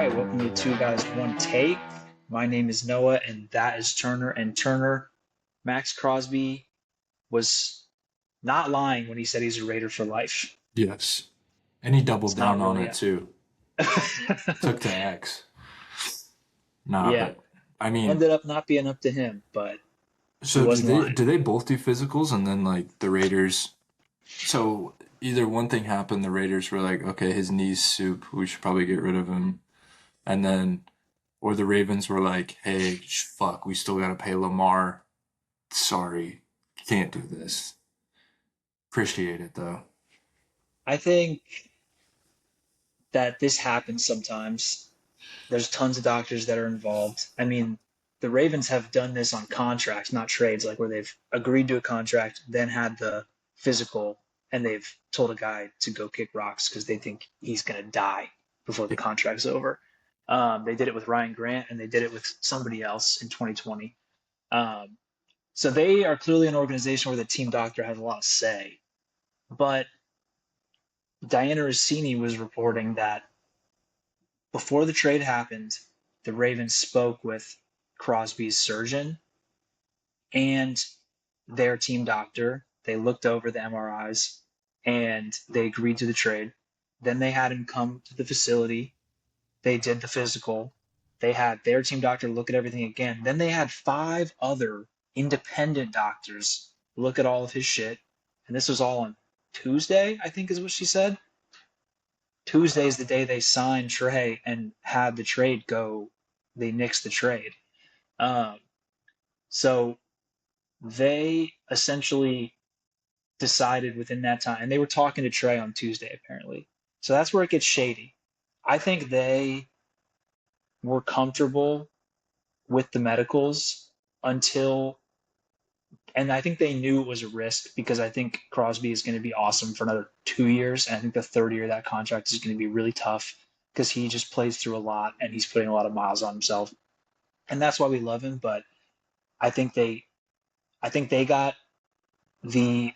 right, welcome to Two Guys, One Take. My name is Noah, and that is Turner. And Turner, Maxx Crosby was not lying when he said he's a Raider for life. Yes. And he doubled It's not down on really it too. Took to X. Nah, Yeah, but I mean, ended up not being up to him, but he so do wasn't they lying. do they both do physicals and then like the Raiders? So either one thing happened, the Raiders were like, okay, his knee's soup, we should probably get rid of him, and then or the Ravens were like, hey, fuck, we still gotta pay Lamar. Sorry, can't do this. Appreciate it though. I think that this happens sometimes. There's tons of doctors that are involved. I mean, the Ravens have done this on contracts, not trades, like where they've agreed to a contract, then had the physical, and they've told a guy to go kick rocks because they think he's going to die before the Yeah. contract's over. They did it with Ryan Grant, and they did it with somebody else in 2020. Um, so they are clearly an organization where the team doctor has a lot of say. But Diana Rossini was reporting that before the trade happened, the Ravens spoke with Crosby's surgeon and their team doctor. They looked over the MRIs and they agreed to the trade. Then they had him come to the facility. They did the physical. They had their team doctor look at everything again. Then they had five other independent doctors look at all of his shit. And this was all on Tuesday, I think is what she said. Tuesday is the day they signed Trey and had the trade go. They nixed the trade. Um, so they essentially decided within that time, and they were talking to Trey on Tuesday apparently. So that's where it gets shady. I think they were comfortable with the medicals until, and I think they knew it was a risk because I think Crosby is going to be awesome for another 2 years. And I think the third year of that contract is going to be really tough because he just plays through a lot and he's putting a lot of miles on himself. And that's why we love him. But I think they, I think they got the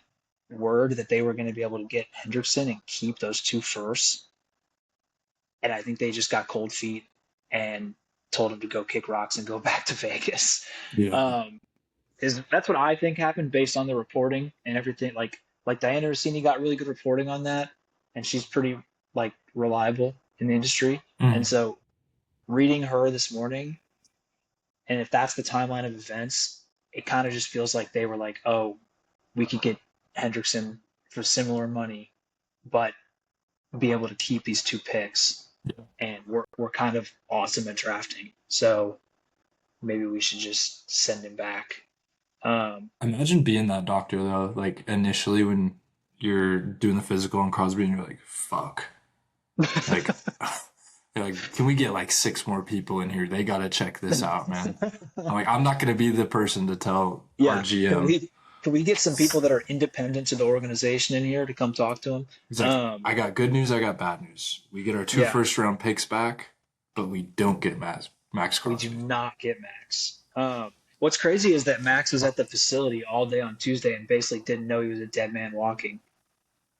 word that they were going to be able to get Hendrickson and keep those two first. And I think they just got cold feet and told him to go kick rocks and go back to Vegas. Yeah. Um, is that's what I think happened based on the reporting and everything. Like Diana Rossini got really good reporting on that, and she's pretty like reliable in the industry. And Mm. so reading her this morning, and if that's the timeline of events, it kind of just feels like they were like, oh, we could get Hendrickson for similar money, but be able to keep these two picks, Yeah. and we're kind of awesome at drafting. So maybe we should just send him back. Um, Imagine being that doctor though, like initially when you're doing the physical on Crosby and you're like, fuck. Like you're like, can we get like six more people in here? They gotta check this out, man. I'm like, I'm not gonna be the person to tell our yeah, can GM. we get some people that are independent to the organization in here to come talk to him? He's like, I got good news, I got bad news. We get our two Yeah, first round picks back, but we don't get Max we do Crosby. not get Max. What's crazy is that Max was at the facility all day on Tuesday and basically didn't know he was a dead man walking,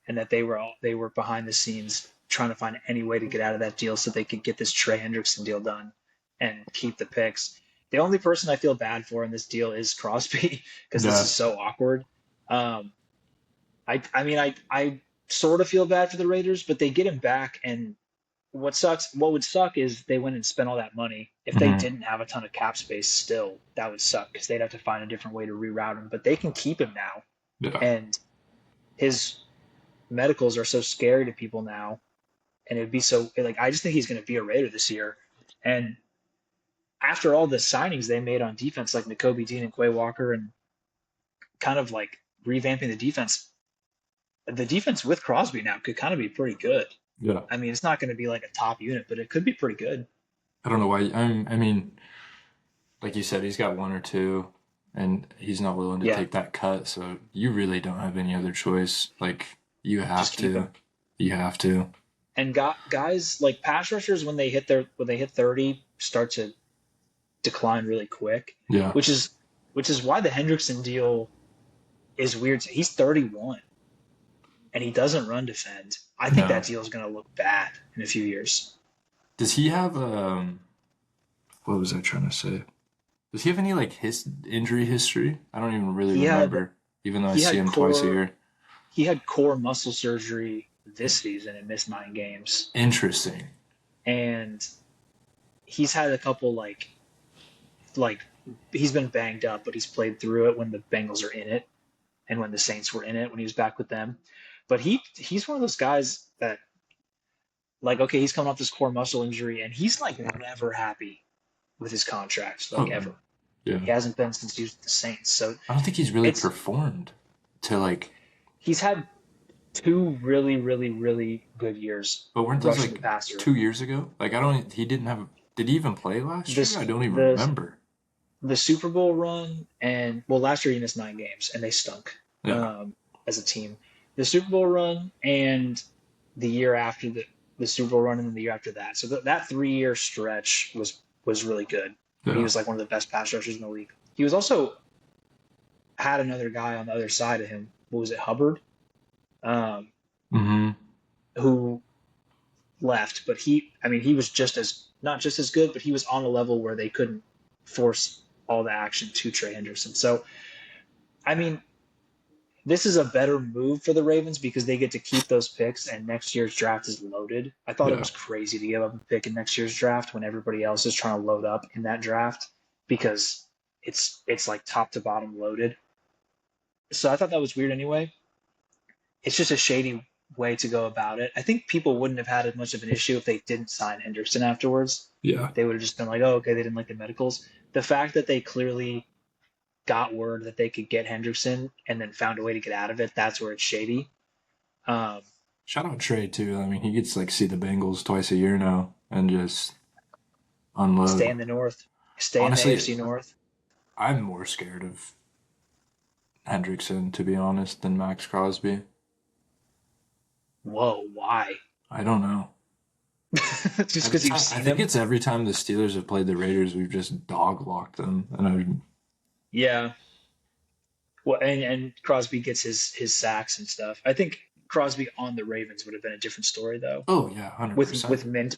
and that they were behind the scenes trying to find any way to get out of that deal so they could get this Trey Hendrickson deal done and keep the picks. The only person I feel bad for in this deal is Crosby because this Yeah. is so awkward. Um, I mean, I sort of feel bad for the Raiders, but they get him back, and what would suck is they went and spent all that money. If they Hmm. didn't have a ton of cap space still, that would suck because they'd have to find a different way to reroute him. But they can keep him now, Yeah. and his medicals are so scary to people now, and it'd be so like I just think he's going to be a Raider this year. And after all the signings they made on defense, like Nakobe Dean and Quay Walker, and kind of like revamping the defense with Crosby now could kind of be pretty good. Yeah. I mean, it's not going to be like a top unit, but it could be pretty good. I don't know why. I mean, like you said, he's got one or two, and he's not willing to Yeah, take that cut. So you really don't have any other choice. Like you have just keep to. him. You have to. And guys like pass rushers when they hit 30 start to decline really quick, Yeah. which is why the Hendrickson deal is weird. He's 31 and he doesn't run defend. I think No. that deal is going to look bad in a few years. Does he have what was I trying to say? Does he have any like his injury history? I don't even really He had remember, even though I he see had him twice a core year. he had core muscle surgery this season and missed 9 games. Interesting. And he's had a couple like he's been banged up, but he's played through it when the Bengals are in it and when the Saints were in it when he was back with them. But he's one of those guys that like okay, he's coming off this core muscle injury and he's like never happy with his contract, like Oh, ever. yeah. He hasn't been since he was with the Saints. So I don't think he's really it's performed to like, he's had two really, really, really good years but weren't those rushing the like passer. 2 years ago? Like, I don't, he didn't have, did he even play last year? I This don't even the remember. the Super Bowl run and well last year he missed 9 games and they stunk Yeah. as a team. The Super Bowl run and the year after the Super Bowl run and then the year after that. So that 3 year stretch was really good. Where he Yeah. was like one of the best pass rushers in the league. He was also had another guy on the other side of him. What was it, Hubbard? Um, Mm-hmm. who left, but he was just as not just as good, but he was on a level where they couldn't force all the action to Trey Hendrickson. So, I mean, this is a better move for the Ravens because they get to keep those picks, and next year's draft is loaded. I thought it Yeah. was crazy to give up a pick in next year's draft when everybody else is trying to load up in that draft because it's like top to bottom loaded. So I thought that was weird anyway. It's just a shady way to go about it. I think people wouldn't have had as much of an issue if they didn't sign Hendrickson afterwards. Yeah. They would have just been like, oh, okay, they didn't like the medicals. The fact that they clearly got word that they could get Hendrickson and then found a way to get out of it, that's where it's shady. Um, Shout out Trey too. I mean, he gets like see the Bengals twice a year now and just unload. stay in the North, stay in the Honestly, AFC North. I'm more scared of Hendrickson, to be honest, than Maxx Crosby. Whoa, why? I don't know. Just Every because you've time, I seen think him? it's every time the Steelers have played the Raiders, we've just dog locked them, and I, Yeah. Well, and Crosby gets his sacks and stuff. I think Crosby on the Ravens would have been a different story though. oh yeah, 100%.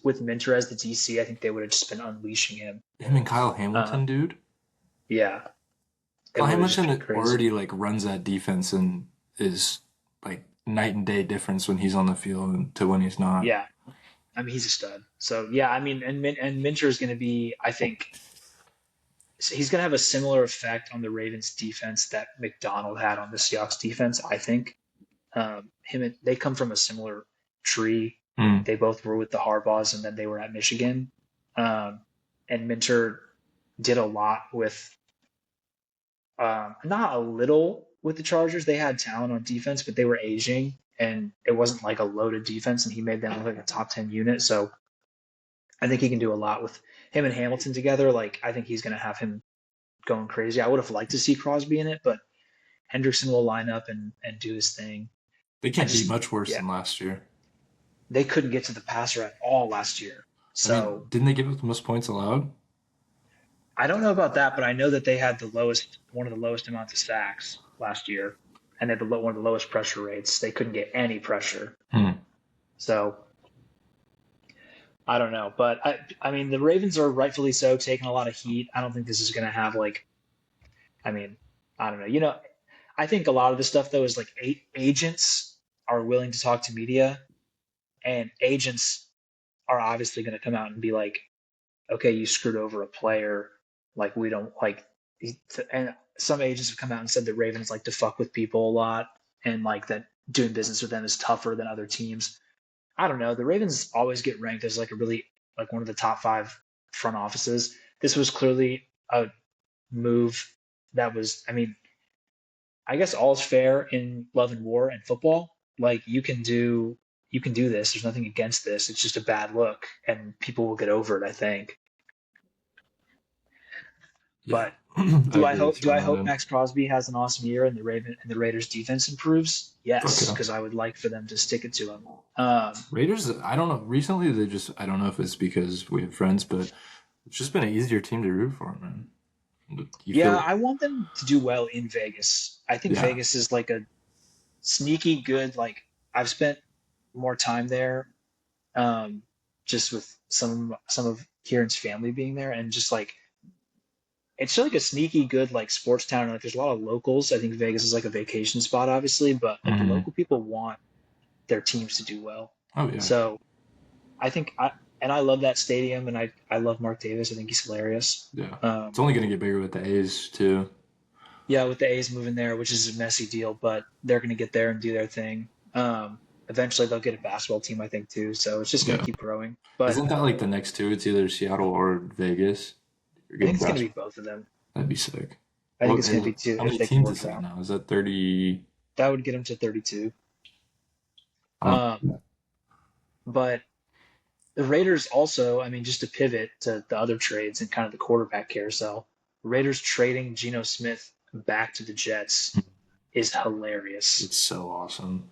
With Minter as the DC, I think they would have just been unleashing him. Him and Kyle Uh, Hamilton, dude. yeah, it Kyle would have just been Hamilton crazy. already like runs that defense and is like night and day difference when he's on the field to when he's not. Yeah, I mean he's a stud. So yeah, I mean and Minter is going to be, I think he's going to have a similar effect on the Ravens defense that McDonald had on the Seahawks defense. I think they come from a similar tree. Mm. They both were with the Harbaughs and then they were at Michigan. Um, and Minter did a lot with not a little with the Chargers. They had talent on defense, but they were aging, and it wasn't like a loaded defense. And he made them look like a top 10 unit. So I think he can do a lot with him and Hamilton together. Like I think he's going to have him going crazy. I would have liked to see Crosby in it, but Hendrickson will line up and do his thing. They I can't be just much worse yeah, than last year. they couldn't get to the passer at all last year. I mean, So didn't they give up the most points allowed? I don't know about that, but I know that they had one of the lowest amounts of sacks last year, and they had one of the lowest pressure rates. They couldn't get any pressure. Hmm. So I don't know, but I mean, the Ravens are rightfully so taking a lot of heat. I don't think this is going to have like, I mean, I don't know. I think a lot of this stuff though is like agents are willing to talk to media, and agents are obviously going to come out and be like, okay, you screwed over a player. Like we don't like, and some agents have come out and said the Ravens like to fuck with people a lot, and like that doing business with them is tougher than other teams. I don't know. The Ravens always get ranked as like a really like one of the top five front offices. This was clearly a move that was. I mean, I guess all's fair in love and war and football. Like you can do this. There's nothing against this. It's just a bad look, and people will get over it. I think. Yeah, But I do I agree hope with you do on I that hope end. Maxx Crosby has an awesome year and the Raiders defense improves? Fuck Yes, yeah. because I would like for them to stick it to him. Raiders, I don't know. Recently, I don't know if it's because we have friends, but it's just been an easier team to root for, man. You Yeah, feel, I want them to do well in Vegas. I think yeah, Vegas is like a sneaky good. Like I've spent more time there, um, just with some of Kieran's family being there, and just like it's like a sneaky good like sports town. Like there's a lot of locals. I think Vegas is like a vacation spot, obviously, but like the Hmm. local people want their teams to do well. Oh yeah, So I think I love that stadium, and I love Mark Davis. I think he's hilarious. yeah. It's Um, only gonna get bigger with the A's too. yeah, with the A's moving there, which is a messy deal, but they're going to get there and do their thing. Eventually, they'll get a basketball team, I think, too. So it's just going to Yeah. keep growing. But Isn't that like the next two? It's either Seattle or Vegas. You're I think getting it's going to be basketball. both of them. That'd be sick. I think it's going to be two How if many they can teams work is it that out. now? Is that 30? That would get them to 32. Oh, Um, but the Raiders also, I mean, just to pivot to the other trades and kind of the quarterback carousel, Raiders trading Geno Smith back to the Jets is hilarious. it's so awesome.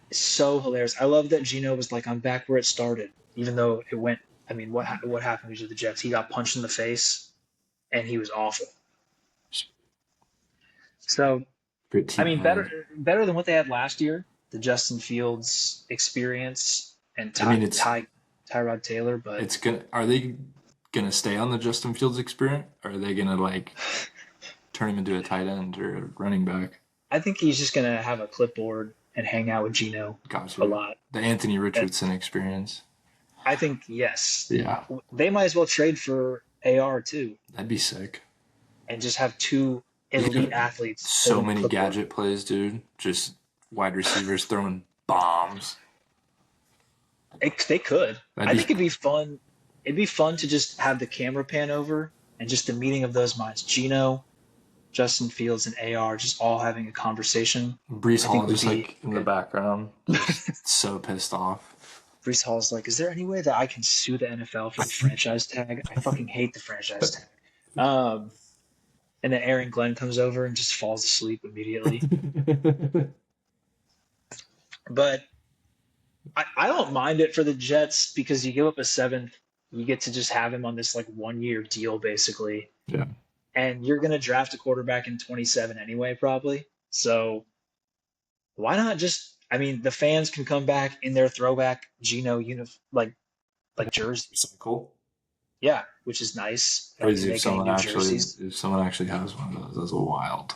It's so hilarious. I love that Geno was like, "I'm back where it started," even though it went. I mean, what happened to the Jets? He got punched in the face, and he was awful. So, I Pretty mean, bad. better than what they had last year, the Justin Fields experience and I mean, it's Tyrod Taylor, but it's gonna. Are they gonna stay on the Justin Fields experiment? Or are they gonna like turn him into a tight end or a running back? I think he's just gonna have a clipboard and hang out with Geno Got a you. lot. The Anthony And Richardson experience. I think yes, Yeah, they might as well trade for AR too, that'd be sick. and just have two You elite got athletes so holding a many clipboard. gadget plays, dude. Just wide receivers throwing bombs. They could. That'd I be think it'd be fun. It'd be fun to just have the camera pan over and just the meeting of those minds. Gino, Justin Fields, and AR just all having a conversation. Brees I think Hall would just be like in the good. background, just so pissed off. Brees Hall's like, is there any way that I can sue the NFL for the franchise tag? I fucking hate the franchise tag. Um, and then Aaron Glenn comes over and just falls asleep immediately. But I don't mind it for the Jets because you give up a seventh, you get to just have him on this like 1 year deal basically, Yeah, and you're gonna draft a quarterback in 27 anyway, probably. So why not just? I mean, the fans can come back in their throwback Geno like jerseys, cycle. yeah, which is nice. They don't need to Crazy make any new jerseys. if someone actually has one of those. That's wild.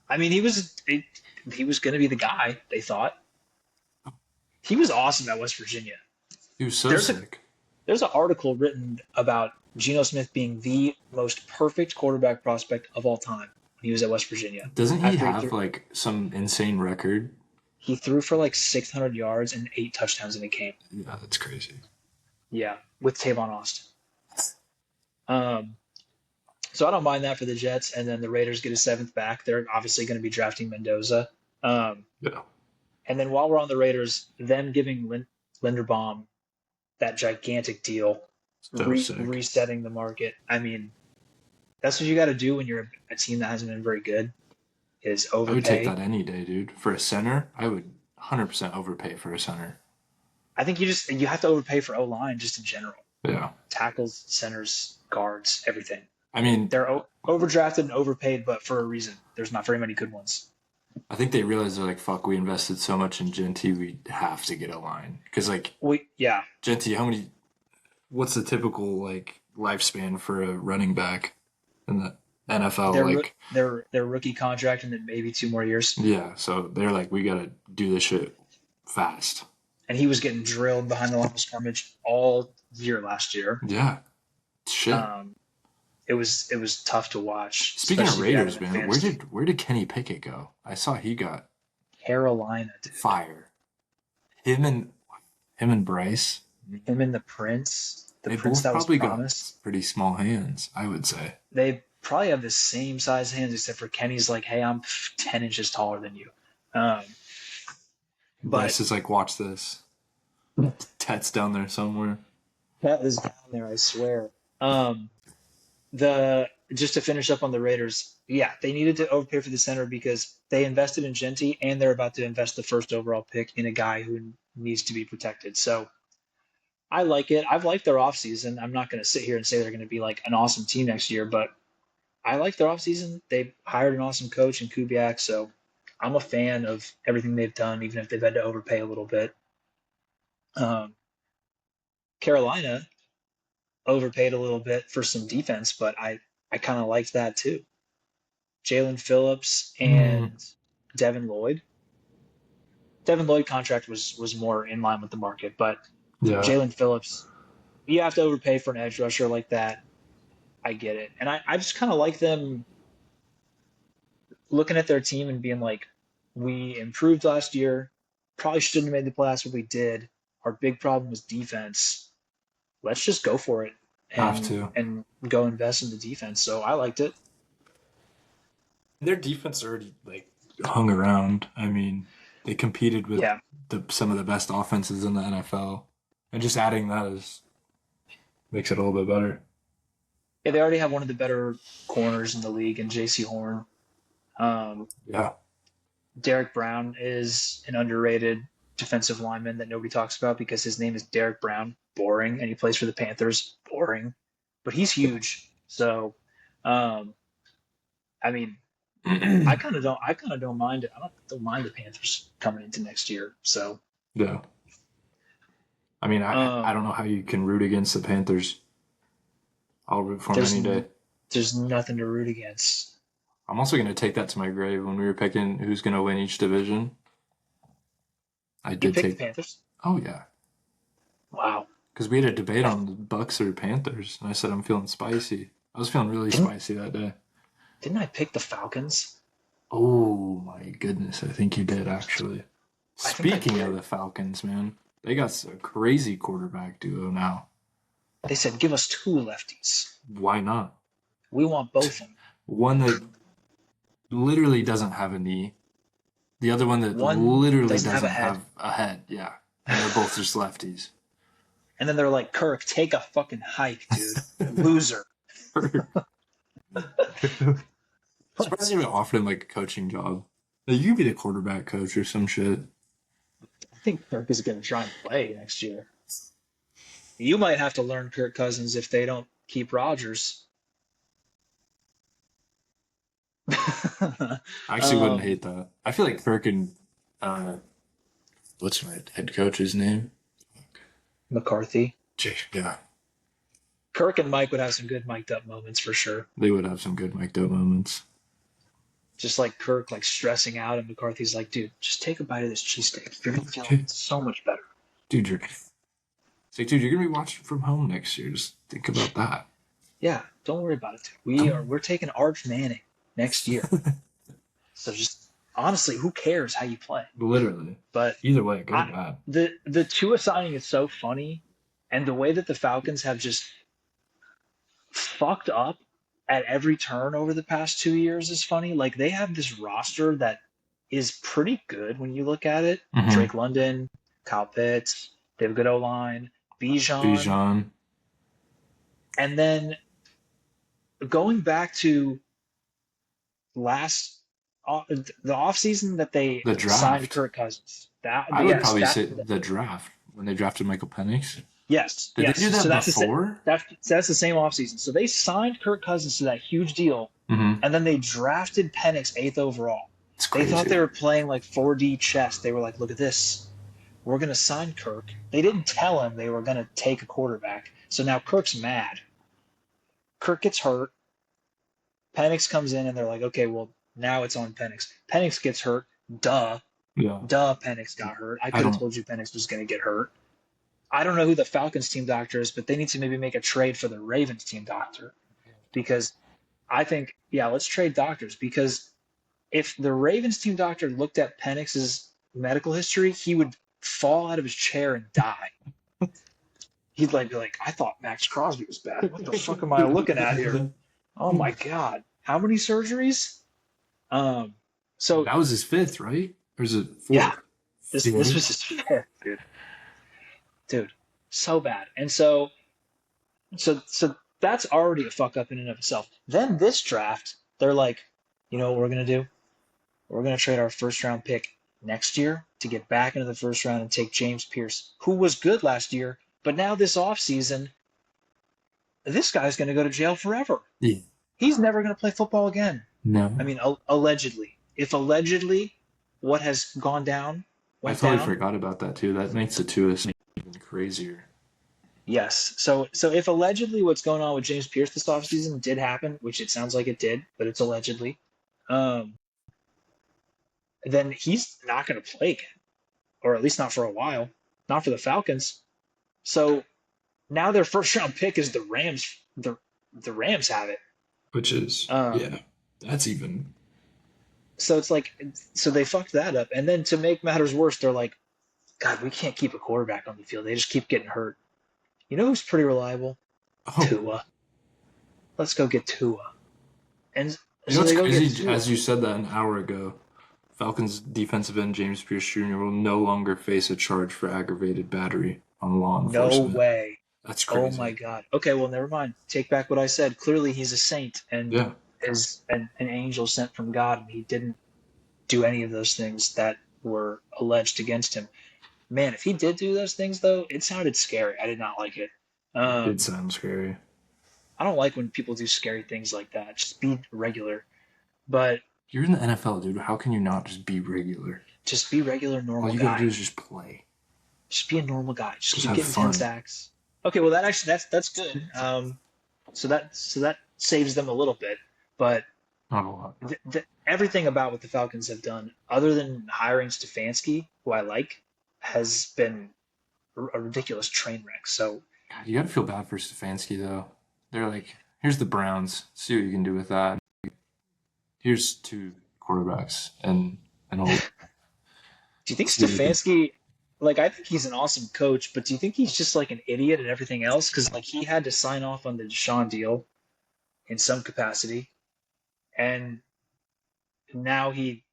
I mean, he was gonna be the guy. They thought he was awesome at West Virginia. He was so There's a sick. there's an article written about Geno Smith being the most perfect quarterback prospect of all time when he was at West Virginia. Doesn't he After have like some insane record? he threw for like 600 yards and 8 touchdowns in a game. Yeah, that's crazy. Yeah, with Tavon Austin. Um, so I don't mind that for the Jets, and then the Raiders get a seventh back. They're obviously going to be drafting Mendoza. Um, Yeah, and then while we're on the Raiders, them giving Linderbaum that gigantic deal, so sick. resetting the market. I mean, that's what you got to do when you're a team that hasn't been very good is I would take overpay. that any day, dude. For a center, I would 100% overpay for a center. I think you have to overpay for O line just in general. Yeah. Tackles, centers, guards, everything. I mean, They're overdrafted and overpaid, but for a reason. There's not very many good ones. I think they realized they're like, fuck, we invested so much in Genty, we have to get a line. Because, like, Yeah, Genty, what's the typical, like, lifespan for a running back in the NFL? Like, their rookie contract and then maybe 2 more years. yeah, so they're like, we gotta do this shit fast. And he was getting drilled behind the line of scrimmage all year last year. Yeah, shit. Um, it was tough to watch, Speaking of especially if you had Raiders, him in man, fantasy. where did Kenny Pickett go? I saw he got Carolina, dude. fire. Him and Bryce, Him and the Prince, they Prince both that was probably got promised. pretty small hands, I would say. They probably have the same size hands, except for Kenny's like, hey, I'm 10 inches taller than you. Um, but Bryce is like, watch this. Tet's down there somewhere. that is down there, I swear. Um, the just to finish up on the Raiders, yeah, they needed to overpay for the center because they invested in Genty and they're about to invest the first overall pick in a guy who needs to be protected. So I like it. I've liked their offseason. I'm not going to sit here and say they're going to be like an awesome team next year, but I like their offseason. They hired an awesome coach in Kubiak, so I'm a fan of everything they've done, even if they've had to overpay a little bit. Um, Carolina overpaid a little bit for some defense, but I kind of liked that too. Jalen Phillips Mm, and Devin Lloyd. Devin Lloyd contract was more in line with the market, but yeah, Jalen Phillips, you have to overpay for an edge rusher like that. I get it. And I just kind of like them looking at their team and being like, we improved last year. Probably shouldn't have made the playoffs, but we did. Our big problem was defense. Let's just go for it have and to. and go invest in the defense. So I liked it. Their defense already like hung around. I mean, they competed with Yeah. some of the best offenses in the NFL, and just adding that is makes it a little bit better. Yeah, they already have one of the better corners in the league in J.C. Horn. Um, Yeah, Derek Brown is an underrated defensive lineman that nobody talks about because his name is Derek Brown. Boring, and he plays for the Panthers. Boring, but he's huge. So, um, I mean, I kind of don't mind it. Don't mind the Panthers coming into next year. So, yeah. I mean, I um, don't know how you can root against the Panthers. I'll root for them there's any day. there's nothing to root against. I'm also going to take that to my grave when we were picking who's going to win each division. I You did picked the take. Panthers. Oh yeah, Wow. because we had a debate on the Bucks or Panthers, and I said I'm feeling spicy. I was feeling really Didn't spicy that day. didn't I pick the Falcons? Oh my goodness, I think you did actually. I think I Speaking of did. the Falcons, man, they got a crazy quarterback duo now. They said give us two lefties. Why not? We want both of them. One that literally doesn't have a knee. The other one that One literally doesn't have a doesn't head. have a head. Yeah. And they're both just lefties. And then they're like, Kirk, take a fucking hike, dude. Loser. Surprised they even offered him like a coaching job. Like, you could be the quarterback coach or some shit. I think Kirk is going to try and play next year. You might have to learn Kirk Cousins if they don't keep Rodgers. I actually wouldn't um, hate that. I feel like Kirk and what's my head coach's name? McCarthy. Yeah. Kirk and Mike would have some good mic'd up moments for sure. They would have some good mic'd up moments. Just like Kirk, like stressing out, and McCarthy's like, dude, just take a bite of this cheesesteak. You're going to feel so much better. Dude, it's like, dude, you're gonna be watching from home next year. Just think about that. Yeah, don't worry about it, dude. We're taking Arch Manning next year. So just honestly, who cares how you play? Literally. But Either way, good or I, bad. the Tua signing is so funny, and the way that the Falcons have just fucked up at every turn over the past 2 years is funny. Like they have this roster that is pretty good when you look at it. Mm-hmm. Drake London, Kyle Pitts, they have a good O line, Bijan, Bijan. and then going back to last the offseason that they The signed draft. Kirk Cousins. That I would yes, probably that say the draft when they drafted Michael Penix. yes, Did they yes. do So that that's before? that's the same offseason. So they signed Kirk Cousins to that huge deal, Mm-hmm. and then they drafted Penix eighth overall. It's They thought crazy. they were playing like 4D chess. They were like, look at this. We're going to sign Kirk. They didn't tell him they were going to take a quarterback. So now Kirk's mad. Kirk gets hurt. Penix comes in, and they're like, okay, well, now it's on Penix. Penix gets hurt. Duh. Yeah. Duh, Penix got hurt. I I could have don't. told you Penix was going to get hurt. I don't know who the Falcons team doctor is, but they need to maybe make a trade for the Ravens team doctor. Because I think, yeah, let's trade doctors. Because if the Ravens team doctor looked at Penix's medical history, he would fall out of his chair and die. He'd like be like, I thought Maxx Crosby was bad. What the fuck am I looking at here? Oh my god. How many surgeries? So That was his fifth, right? Or is it fourth? yeah, this was his fifth, dude. Dude, so bad. And so that's already a fuck up in and of itself. Then this draft, they're like, you know what we're gonna do? We're gonna trade our first round pick next year to get back into the first round and take James Pierce, who was good last year, but now this offseason, this guy's gonna go to jail forever. Yeah. He's never gonna play football again. No. I mean, allegedly. If allegedly what has gone down I went totally down, forgot about that too. That makes the two of us even crazier. Yes. So if allegedly what's going on with James Pierce this offseason did happen, which it sounds like it did, but it's allegedly, um, then he's not going to play again, or at least not for a while, not for the Falcons. So now their first round pick is the Rams. The Rams have it. Which is, Um, yeah, that's even. so it's like, so they fucked that up. And then to make matters worse, they're like, God, we can't keep a quarterback on the field. They just keep getting hurt. You know who's pretty reliable? Oh, Tua. Let's go get Tua. And you know so what's they go get crazy? Tua. As you said that an hour ago, Falcons defensive end James Pierce Jr. will no longer face a charge for aggravated battery on law No enforcement. way. That's Oh my crazy. God. Okay, well, never mind. Take back what I said. Clearly, he's a saint and Yeah. is an angel sent from God, and he didn't do any of those things that were alleged against him. Man, if he did do those things, though, it sounded scary. I did not like it. It did Um, sound scary. I don't like when people do scary things like that. Just be regular. But You're in the NFL, dude. How can you not just be regular? just be regular, All normal you gotta do guy. is just play. Just be a normal guy. Just Just keep have getting 10 fun. sacks. Okay, well, that's good. So that saves them a little bit. But Not a lot. everything about what the Falcons have done, other than hiring Stefanski, who I like, has been a ridiculous train wreck. So God, you gotta feel bad for Stefanski, though. They're like, here's the Browns. See what you can do with that. Here's two quarterbacks and an old. do you think See what you can. Stefanski, like, I think he's an awesome coach, but do you think he's just like an idiot and everything else? Because like he had to sign off on the Deshaun deal in some capacity, and now he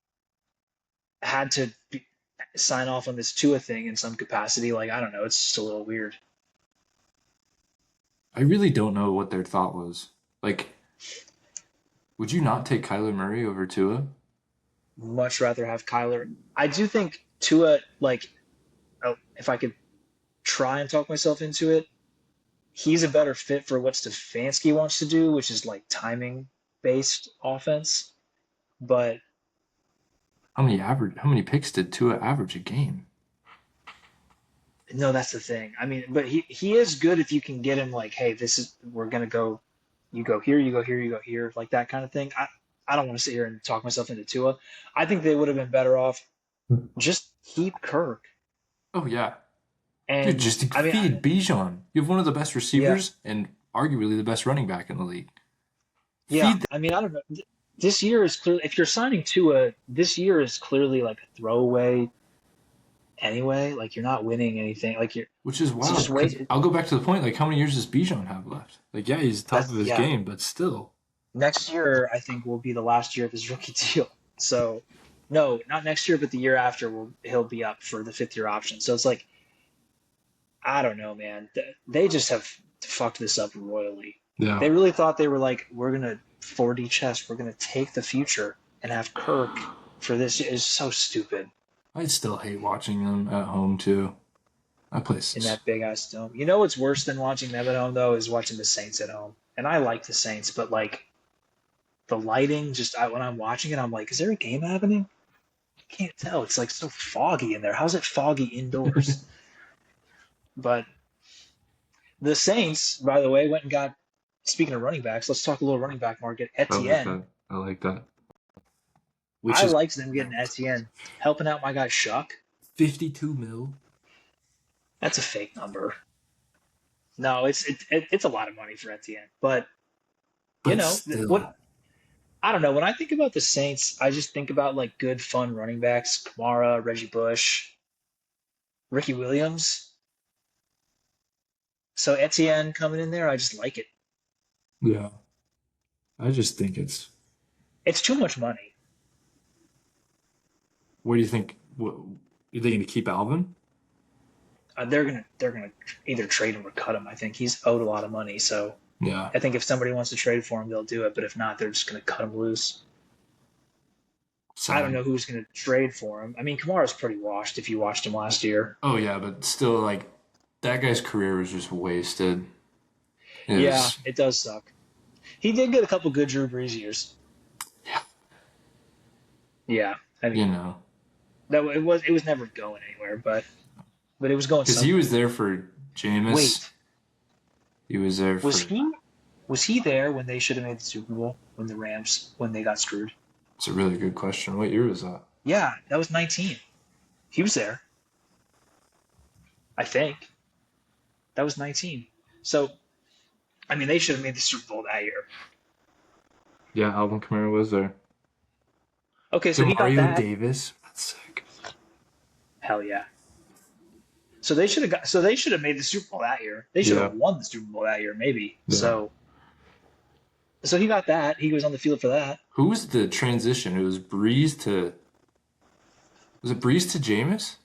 had to sign off on this Tua thing in some capacity. Like, I don't know, it's just a little weird. I really don't know what their thought was. Like, would you not take Kyler Murray over Tua? Much rather have Kyler. I do think Tua, like, oh, if I could try and talk myself into it, he's a better fit for what Stefanski wants to do, which is like timing based offense. But How many picks did Tua average a game? no, that's the thing. I mean, but he is good if you can get him like, hey, this is we're gonna go. You go here, you go here, you go here, like that kind of thing. I don't want to sit here and talk myself into Tua. I think they would have been better off just keep Kirk. Oh yeah. Dude, And just to I mean, feed Bijan. You have one of the best yeah, receivers and arguably the best running back in the league. yeah. Feed them. I mean, I don't know. This year is clearly if you're signing Tua, this year is clearly like a throwaway anyway. Like you're not winning anything. Like you're Which is so wild just because wait. I'll go back to the point. Like, how many years does Bijan have left? Like, yeah, he's top of That's his yeah. game, but still. Next year, I think will be the last year of his rookie deal. So, no, not next year, but the year after, he'll be up for the fifth year option. So it's like, I don't know, man. They just have fucked this up royally. Yeah. They really thought they were like, we're gonna 4D chess, we're gonna take the future and have Kirk for this. It's so stupid I still hate watching them at home too. That place in is. that big ass dome. You know what's worse than watching them at home though is watching the Saints at home. And I like the Saints, but like the lighting, when I'm watching it, I'm like, is there a game happening? Can't tell. It's like so foggy in there. How's it foggy indoors? But the Saints, by the way, went and got. Speaking of running backs, let's talk a little running back market. I like Etienne. that. I like that. Which I is liked them getting Etienne, helping out my guy Shuck. 52 mil. That's a fake number. No, it's a lot of money for Etienne. But you But know still. what? I don't know. When I think about the Saints, I just think about like good, fun running backs: Kamara, Reggie Bush, Ricky Williams. So Etienne coming in there, I just like it. Yeah. I just think it's. It's too much money. What do you think? What, are they going to keep Alvin? They're gonna either trade him or cut him. I think he's owed a lot of money, so Yeah. I think if somebody wants to trade for him, they'll do it. But if not, they're just gonna cut him loose. I don't Sad. know who's gonna trade for him. I mean, Kamara's pretty washed if you watched him last year. Oh, yeah, but still, like, that guy's career was just wasted. It Yeah, was. it does suck. He did get a couple good Drew Brees years. Yeah. Yeah, I You mean know. that it was never going anywhere, but it was going Because he somewhere. was there for Jameis. Wait, He was there Was for. he there when they should have made the Super Bowl when the Rams when they got screwed? It's a really good question. What year was that? Yeah, that was 19. He was there, I think. That was 19. So, I mean, they should have made the Super Bowl that year. Yeah, Alvin Kamara was there. Okay, so he got Demario that. Davis. That's sick. Hell yeah. So they should have made the Super Bowl that year. They should Yeah. have won the Super Bowl that year, maybe. Yeah. So he got that. He was on the field for that. Who was the transition? It was Breeze to. Was it Breeze to Jameis?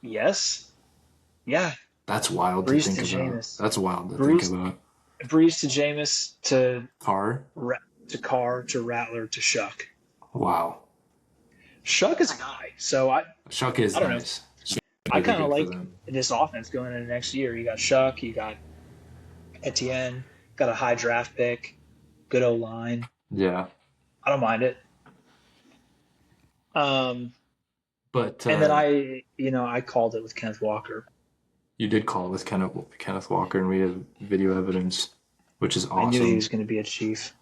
Yes. Yeah. That's wild to Breeze think to about. Jameis. That's wild to Breeze, think about. Breeze to Jameis to Carr. Carr to Rattler to Shuck. Wow. Shuck is a guy. So Shuck is I don't know. nice. I Really kind of good for like them. this offense going into next year. You got Shuck, you got Etienne, got a high draft pick, good O line. Yeah. I don't mind it. But And then I called it with Kenneth Walker. you did call with Kenneth Walker, and we have video evidence, which is I knew he awesome. was going to be a Chief.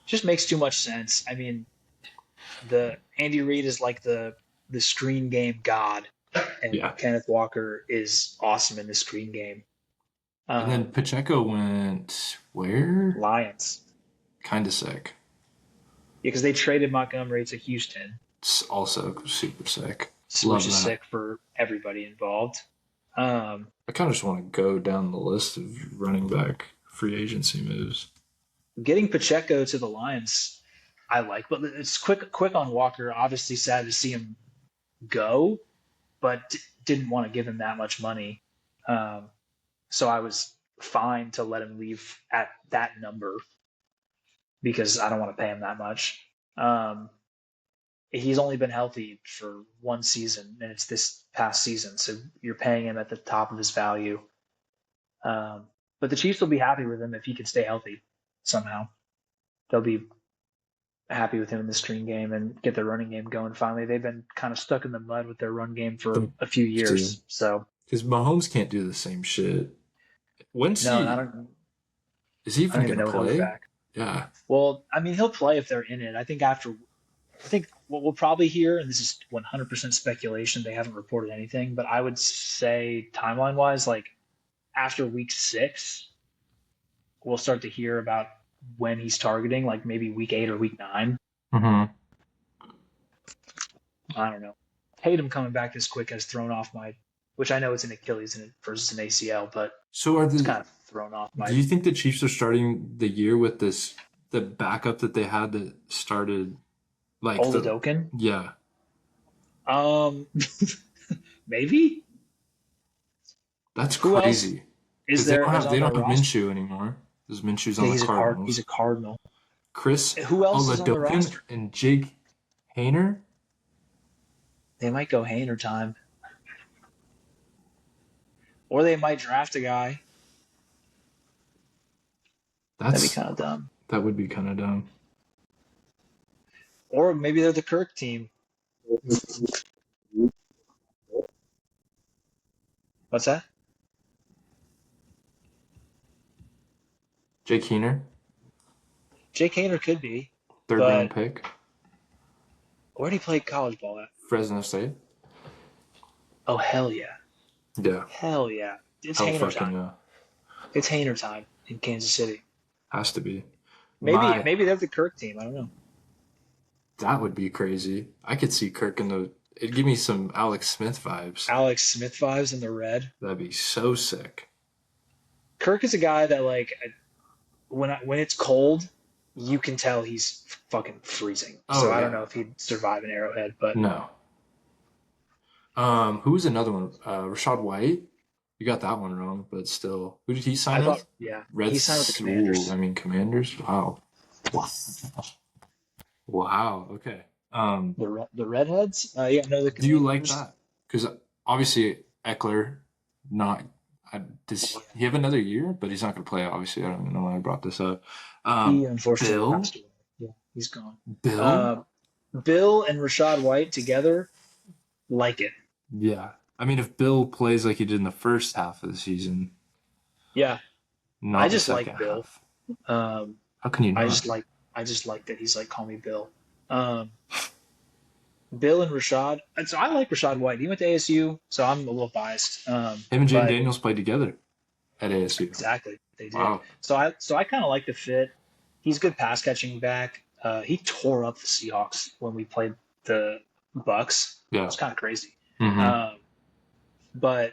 Just makes too much sense. I mean, the Andy Reid is like the screen game god, and Yeah. Kenneth Walker is awesome in the screen game. And then Pacheco went where? Lions. Kind of sick. Yeah, because they traded Montgomery to Houston, It's also super sick. which Love is that. sick for everybody involved. I kind of just want to go down the list of running back free agency moves. Getting Pacheco to the Lions, I like, but it's quick on Walker. Obviously, sad to see him go, but didn't want to give him that much money. So I was fine to let him leave at that number because I don't want to pay him that much. He's only been healthy for one season, and it's this past season, so you're paying him at the top of his value. But the Chiefs will be happy with him if he can stay healthy somehow. They'll be happy with him in the screen game and get their running game going finally. They've been kind of stuck in the mud with their run game for a few years. So Because Mahomes can't do the same shit. When's no, he? I don't. Is he I don't even even know gonna when he's play? back. Yeah. Well, I mean, he'll play if they're in it. I think what we'll probably hear, and this is 100% speculation, they haven't reported anything, but I would say timeline wise, like after week 6, we'll start to hear about when he's targeting, like maybe week 8 or week 9. Mm-hmm. I don't know. Tatum coming back this quick has thrown off my, which I know it's an Achilles versus an ACL, but So it's kind of thrown off my. do you think the Chiefs are starting the year with the backup that they had that started like Oladokin? Yeah. Maybe. That's Who else crazy. Is Because they there? don't is have on their roster? Minshew anymore. Because Minshew's Yeah, on the Cardinals. he's a Cardinal. Chris Who else is on the Oladokin roster? and Jake Hayner. They might go Hayner time, or they might draft a guy. That'd be kind of dumb. That would be kind of dumb. Or maybe they're the Kirk team. What's that? Jake Hayner, Jake Hayner could be. third But- round pick, Where did he play college ball at? Fresno State. Oh, hell yeah. Yeah. Hell yeah. It's Hell Hayner fucking time. yeah. It's Hayner time in Kansas City. Has to be. Maybe they're the Kirk team. I don't know. That would be crazy. I could see Kirk in the. It'd give me some Alex Smith vibes. Alex Smith vibes in the red. That'd be so sick. Kirk is a guy that, like, when it's cold, you can tell he's fucking freezing. Oh, So I yeah. don't know if he'd survive an Arrowhead, but No. Who was another one? Rashad White. You got that one wrong, but still. Who did he I sign thought, with? yeah, Reds. he signed with the Commanders. Ooh, I mean, Commanders. Wow. Wow. Okay. The Redheads? Yeah, no, the Do you like Commanders. that? Because obviously Eckler, does he have another year? But he's not going to play. Obviously, I don't even know why I brought this up. He unfortunately Bill? passed away. Yeah, he's gone. Bill. Bill and Rashad White together, like it. Yeah. I mean, if Bill plays like he did in the first half of the season, Yeah, I not the just second like Bill. half, Um, how can you I not? just like I just like that he's like call me Bill. Um, Bill and Rashad. And so I like Rashad White. He went to ASU, so I'm a little biased. Him and Jaden But Daniels played together at ASU. exactly, they did. Wow. So I kind of like the fit. He's good pass catching back. He tore up the Seahawks when we played the Bucks. It Yeah. was kind of crazy. Mm-hmm. Um, but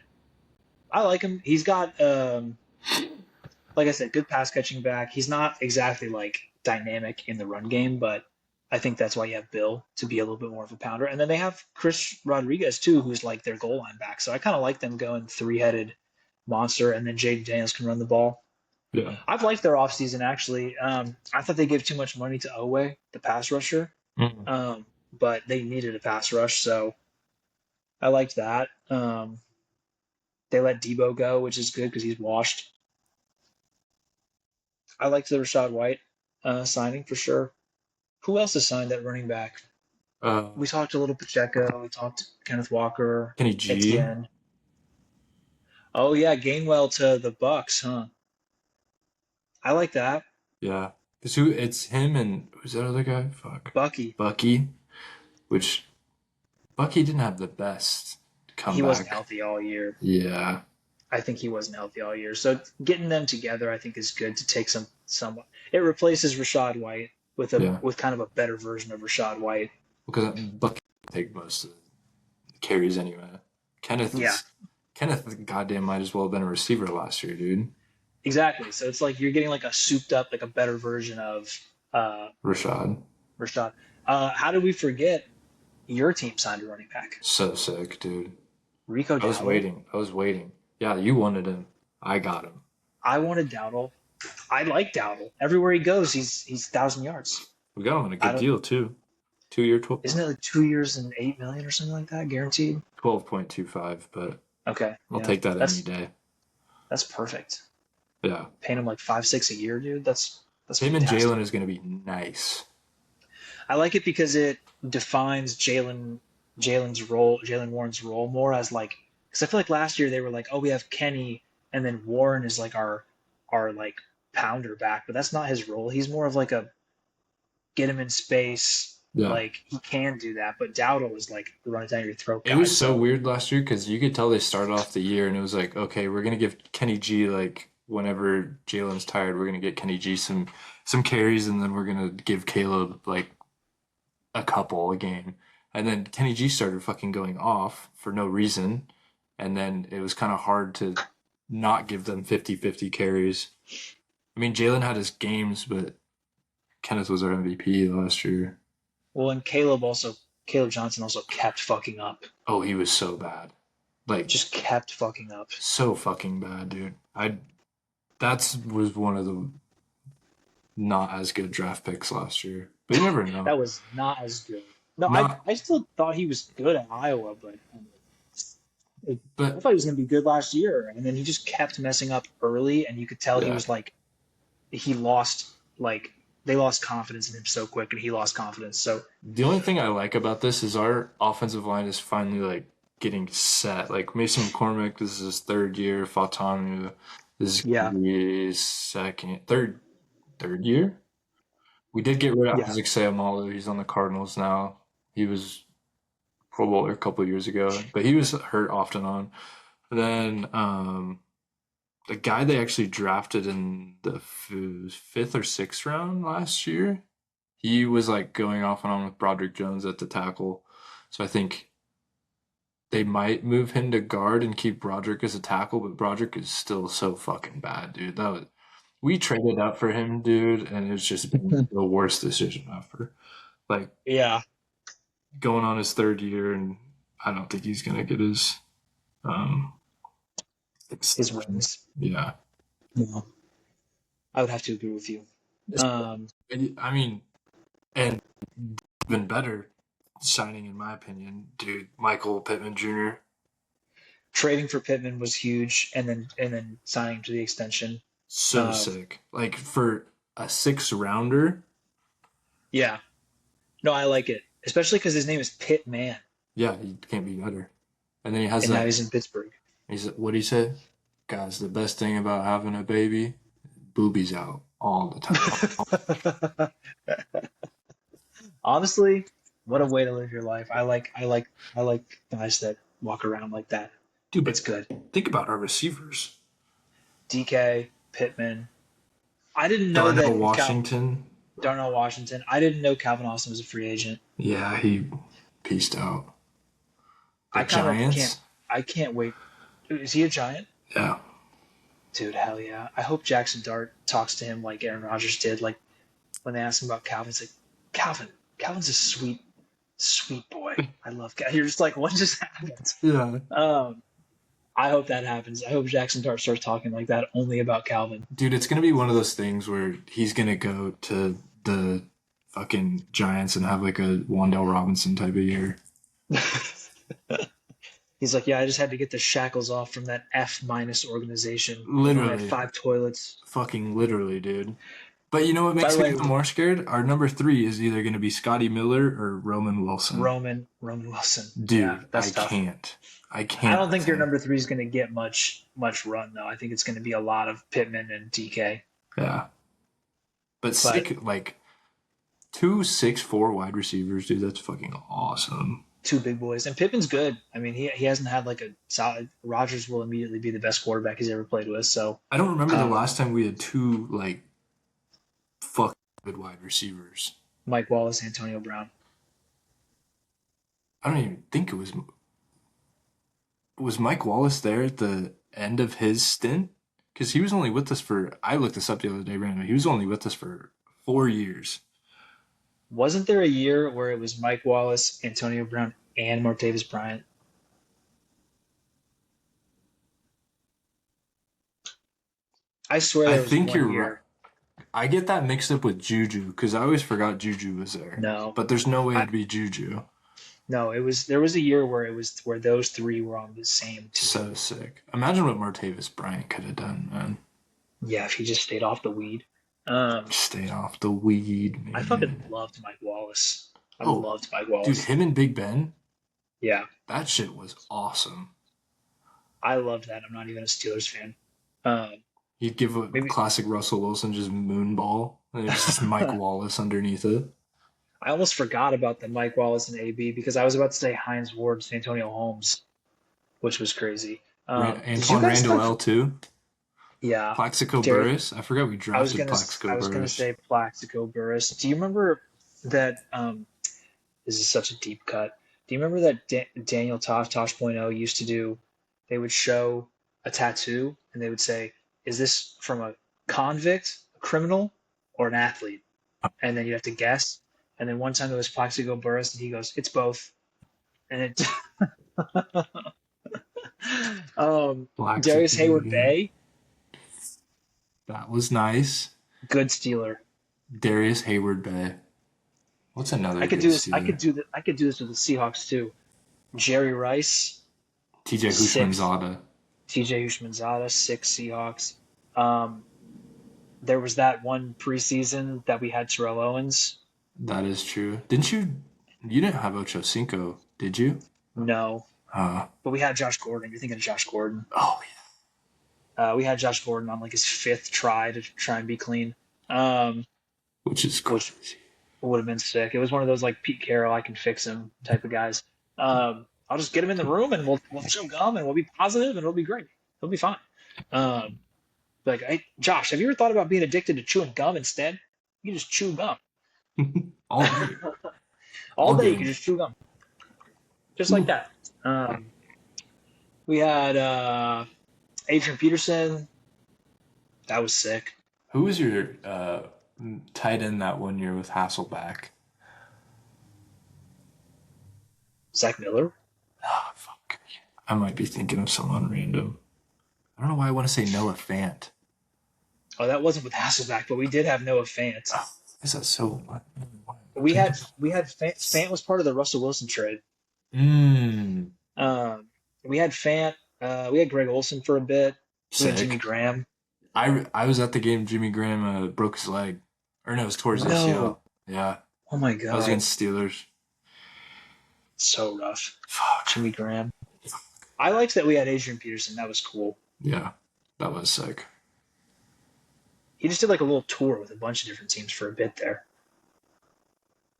I like him. He's got like I said, good pass catching back. He's not exactly like dynamic in the run game, but I think that's why you have Bill to be a little bit more of a pounder. And then they have Chris Rodriguez too, who's like their goal line back. So I kind of like them going three-headed monster, and then Jaden Daniels can run the ball. Yeah. I've liked their offseason actually. I thought they gave too much money to Owe, the pass rusher, Mm. but they needed a pass rush, so I liked that. They let Debo go, which is good because he's washed. I liked the Rashad White signing for sure. Who else is signed at running back? Uh, We talked a little Pacheco. We talked Kenneth Walker, Kenny G. Etienne. Oh yeah, Gainwell to the Bucks, huh? I like that. Yeah. It's him and who's that other guy? Fuck. Bucky. Bucky. Which Bucky didn't have the best He wasn't comeback. healthy all year. Yeah. I think he wasn't healthy all year. So getting them together, I think, is good to take some. It replaces Rashad White Yeah. with kind of a better version of Rashad White. Because Bucky take most of the carries anyway. Kenneth Yeah, is Kenneth goddamn might as well have been a receiver last year, dude. exactly. So it's like you're getting like a souped up, like a better version of uh, Rashad. Rashad. How did we forget your team signed a running back? So sick, dude. Rico I was Dowdle. waiting. I was waiting. Yeah, you wanted him. I got him. I wanted Dowdle. I like Dowdle. Everywhere he goes, he's 1,000 yards. We got him on a I good don't. deal too. 2 year Isn't it like 2 years and 8 million or something like that, guaranteed? 12.25, but Okay, I'll yeah, take that any day. that's perfect. Yeah. Paying him like 5, 6 a year, dude. That's Him and fantastic. Jalen is gonna be nice. I like it because it defines Jalen Warren's role more as like because I feel like last year they were like, oh, we have Kenny, and then Warren is like our like pounder back, but that's not his role. He's more of like a get him in space. Yeah. Like he can do that, but Dowdle is like the run it down your throat It guy. was so weird last year because you could tell they started off the year and it was like, okay, we're gonna give Kenny G like whenever Jalen's tired, we're gonna get Kenny G some carries and then we're gonna give Caleb like a couple a game. And then Kenny G started fucking going off for no reason. And then it was kind of hard to not give them 50-50 carries. I mean, Jalen had his games, but Kenneth was our MVP last year. Well, and Caleb Johnson also kept fucking up. Oh, he was so bad. Like, Just kept fucking up. so fucking bad, dude. That was one of the not as good draft picks last year. But you never know. That was not as good. No, Not, I still thought he was good at Iowa, but I but thought he was going to be good last year, and then he just kept messing up early, and you could tell he yeah. was like he lost like they lost confidence in him so quick, and he lost confidence. So The only thing I like about this is our offensive line is finally like getting set. Like Mason McCormick, this is his third year. Fatanu, this is yeah, his third year. We did get rid of yeah, Isaac Seumalo. He's on the Cardinals now. He was Pro Bowler a couple of years ago, but he was hurt off and on. And then the guy they actually drafted in the fifth or sixth round last year, he was like going off and on with Broderick Jones at the tackle. So I think they might move him to guard and keep Broderick as a tackle, but Broderick is still so fucking bad, dude. We traded up for him, dude, and it's just been the worst decision ever. Like yeah, going on his third year, and I don't think he's gonna get his um his extension. wins. Yeah. No, I would have to agree with you. I mean, and even better signing, in my opinion, dude, Michael Pittman Jr. Trading for Pittman was huge, and then signing to the extension. So sick. Like for a 6 rounder, Yeah, no, I like it, especially because his name is Pittman. yeah, you can't be better. And then he has and now that. he's in Pittsburgh. What'd he say? Guys, the best thing about having a baby, boobies out all the time. Honestly, what a way to live your life. I like guys that walk around like that. Dude, It's but good. think about our receivers. DK, Pittman. I didn't know Darnell that Washington. Darnell Washington. I didn't know Calvin Austin was a free agent. Yeah, he pieced out. The I kind of can't. Giants. I can't wait. Is he a Giant? Yeah. Dude, hell yeah. I hope Jackson Dart talks to him like Aaron Rodgers did. Like when they asked him about Calvin, it's like, Calvin's a sweet, sweet boy. I love Calvin. You're just like, what just happened? Yeah. I hope that happens. I hope Jackson Dart starts talking like that only about Calvin. Dude, it's gonna be one of those things where he's gonna go to the fucking Giants and have like a Wandale Robinson type of year. He's like, yeah, I just had to get the shackles off from that F- organization. Literally. I had 5 toilets. Fucking literally, dude. But you know what By makes the me way, even more scared? Our number 3 is either gonna be Scotty Miller or Roman Wilson. Roman Wilson. Dude, Yeah, that's tough. I can't. I don't think your number 3 is going to get much run though. I think it's going to be a lot of Pittman and DK. Yeah. But sick, like 2 6'4" wide receivers, dude. That's fucking awesome. 2 big boys, and Pittman's good. I mean, he hasn't had like a solid. Rodgers will immediately be the best quarterback he's ever played with. So I don't remember the last time we had 2 like fucking good wide receivers. Mike Wallace, Antonio Brown. I don't even think it was Mike Wallace there at the end of his stint, because he was only with us for. I looked this up the other day randomly. He was only with us for 4 years. Wasn't there a year where it was Mike Wallace, Antonio Brown, and Martavis Bryant? I swear there I was think one you're year. right. I get that mixed up with Juju because I always forgot Juju was there. No, But there's no way it'd be Juju. no, there was a year where those 3 were on the same team. So sick. Imagine what Martavis Bryant could have done, man. Yeah, if he just stayed off the weed. Stay off the weed, man. I fucking loved Mike Wallace. I Oh, loved Mike Dude, Wallace. him and Big Ben, Yeah, that shit was awesome. I loved that. I'm not even a Steelers fan. He'd give a Maybe- classic Russell Wilson just moonball, and it's just Mike Wallace underneath it. I almost forgot about the Mike Wallace and AB because I was about to say Hines Ward, Santonio Holmes, which was crazy. Did you Antoine guys Randall have- L too. Yeah. Plaxico Jerry- Burress. I forgot we drafted Plaxico I was gonna Burress. say Plaxico Burress. Do you remember that? This is such a deep cut. Do you remember that Daniel Tosh.0 used to do? They would show a tattoo and they would say, "Is this from a convict, a criminal, or an athlete?" And then you have to guess. And then one time it was Plaxico Burress, and he goes, "It's both." And it. Darius Hayward Bay, That was nice. good Steeler. Darius Hayward Bay. What's another? I could good do this. Steeler? I could do this with the Seahawks too. Jerry Rice, TJ Houshmandzadeh. TJ Houshmandzadeh, 6 Seahawks. There was that one preseason that we had Terrell Owens. That is true. Didn't you? You didn't have Ocho Cinco, did you? No, but we had Josh Gordon. You're thinking of Josh Gordon. Oh yeah. We had Josh Gordon on like his 5th try to try and be clean. Which is crazy. Would have been sick. It was one of those like Pete Carroll, I can fix him type of guys. I'll just get him in the room and we'll chew gum and we'll be positive and it'll be great. It'll be fine. Like, hey, Josh, have you ever thought about being addicted to chewing gum instead? You can just chew gum. All day. All day you can just chew gum. Just like that. We had Adrian Peterson. That was sick. Who was your tight end that one year with Hasselback? Zach Miller. Oh, fuck. I might be thinking of someone random. I don't know why I want to say Noah Fant. Oh, that wasn't with Hasselback, but we did have Noah Fant. Oh, is that so? We had Fant. Fant was part of the Russell Wilson trade. Mm. We had Fant. We had Greg Olson for a bit. We had Sick. Jimmy Graham. I was at the game Jimmy Graham broke his leg. Or no, it was towards No. ACL. Yeah. Oh my That was god, against Steelers. so rough. Fuck. Jimmy Graham. I liked that we had Adrian Peterson. That was cool. Yeah, that was sick. He just did like a little tour with a bunch of different teams for a bit there.